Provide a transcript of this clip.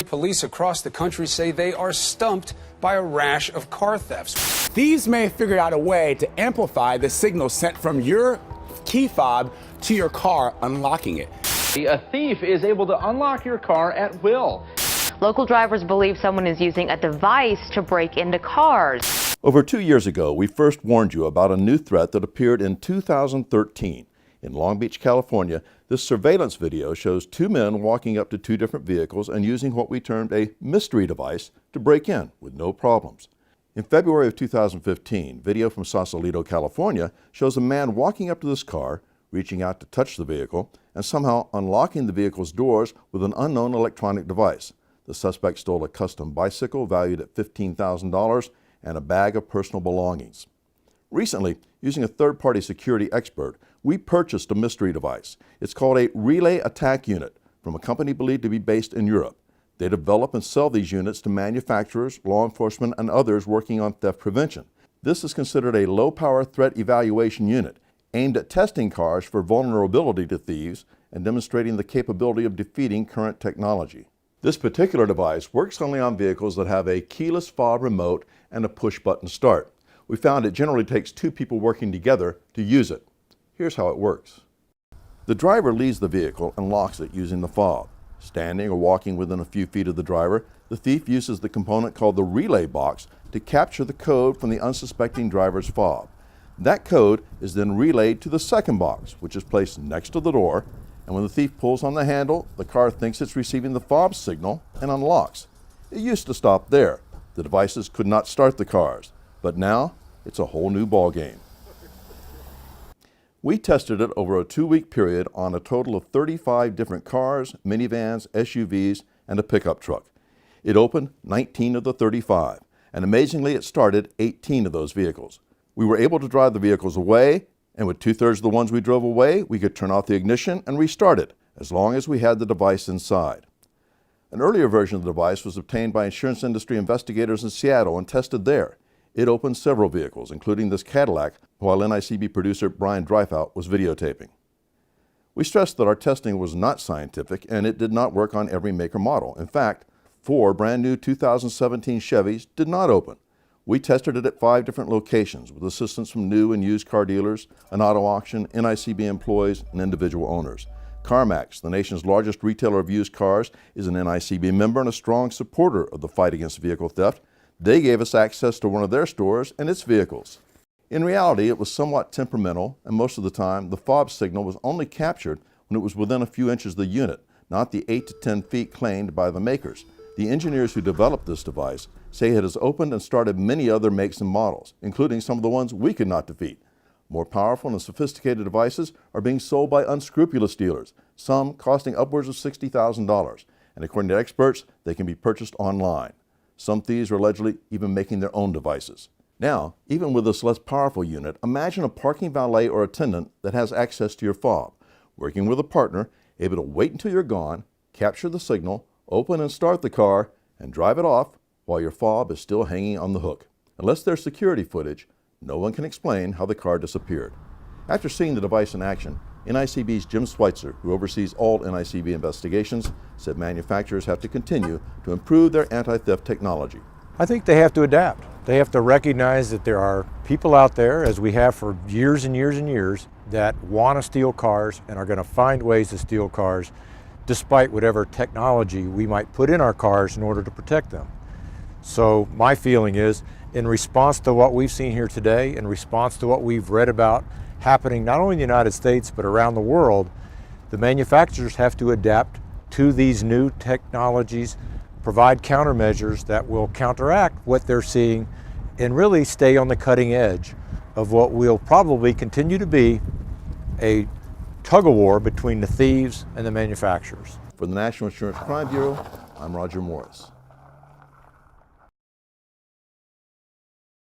Police across the country say they are stumped by a rash of car thefts. Thieves may have figured out a way to amplify the signal sent from your key fob to your car, unlocking it. A thief is able to unlock your car at will. Local drivers believe someone is using a device to break into cars. Over 2 years ago, we first warned you about a new threat that appeared in 2013. In Long Beach, California, this surveillance video shows two men walking up to two different vehicles and using what we termed a mystery device to break in with no problems. In February of 2015, video from Sausalito, California shows a man walking up to this car, reaching out to touch the vehicle, and somehow unlocking the vehicle's doors with an unknown electronic device. The suspect stole a custom bicycle valued at $15,000 and a bag of personal belongings. Recently, using a third-party security expert, we purchased a mystery device. It's called a relay attack unit from a company believed to be based in Europe. They develop and sell these units to manufacturers, law enforcement, and others working on theft prevention. This is considered a low-power threat evaluation unit aimed at testing cars for vulnerability to thieves and demonstrating the capability of defeating current technology. This particular device works only on vehicles that have a keyless fob remote and a push-button start. We found it generally takes two people working together to use it. Here's how it works. The driver leaves the vehicle and locks it using the fob. Standing or walking within a few feet of the driver, the thief uses the component called the relay box to capture the code from the unsuspecting driver's fob. That code is then relayed to the second box, which is placed next to the door, and when the thief pulls on the handle, the car thinks it's receiving the fob signal and unlocks. It used to stop there. The devices could not start the cars, but now it's a whole new ballgame. We tested it over a 2-week period on a total of 35 different cars, minivans, SUVs, and a pickup truck. It opened 19 of the 35, and amazingly it started 18 of those vehicles. We were able to drive the vehicles away, and with 2/3 of the ones we drove away, we could turn off the ignition and restart it, as long as we had the device inside. An earlier version of the device was obtained by insurance industry investigators in Seattle and tested there. It opened several vehicles, including this Cadillac, while NICB producer Brian Dreifelt was videotaping. We stressed that our testing was not scientific and it did not work on every make or model. In fact, 4 brand new 2017 Chevys did not open. We tested it at 5 different locations with assistance from new and used car dealers, an auto auction, NICB employees, and individual owners. CarMax, the nation's largest retailer of used cars, is an NICB member and a strong supporter of the fight against vehicle theft. They gave us access to one of their stores and its vehicles. In reality, it was somewhat temperamental, and most of the time, the fob signal was only captured when it was within a few inches of the unit, not the 8 to 10 feet claimed by the makers. The engineers who developed this device say it has opened and started many other makes and models, including some of the ones we could not defeat. More powerful and sophisticated devices are being sold by unscrupulous dealers, some costing upwards of $60,000, and according to experts, they can be purchased online. Some thieves are allegedly even making their own devices. Now, even with this less powerful unit, imagine a parking valet or attendant that has access to your fob, working with a partner, able to wait until you're gone, capture the signal, open and start the car, and drive it off while your fob is still hanging on the hook. Unless there's security footage, no one can explain how the car disappeared. After seeing the device in action, NICB's Jim Schweitzer, who oversees all NICB investigations, said manufacturers have to continue to improve their anti-theft technology. I think they have to adapt. They have to recognize that there are people out there, as we have for years and years and years, that want to steal cars and are going to find ways to steal cars despite whatever technology we might put in our cars in order to protect them. So my feeling is, in response to what we've seen here today, in response to what we've read about happening not only in the United States but around the world, the manufacturers have to adapt to these new technologies, provide countermeasures that will counteract what they're seeing, and really stay on the cutting edge of what will probably continue to be a tug-of-war between the thieves and the manufacturers. For the National Insurance Crime Bureau, I'm Roger Morris.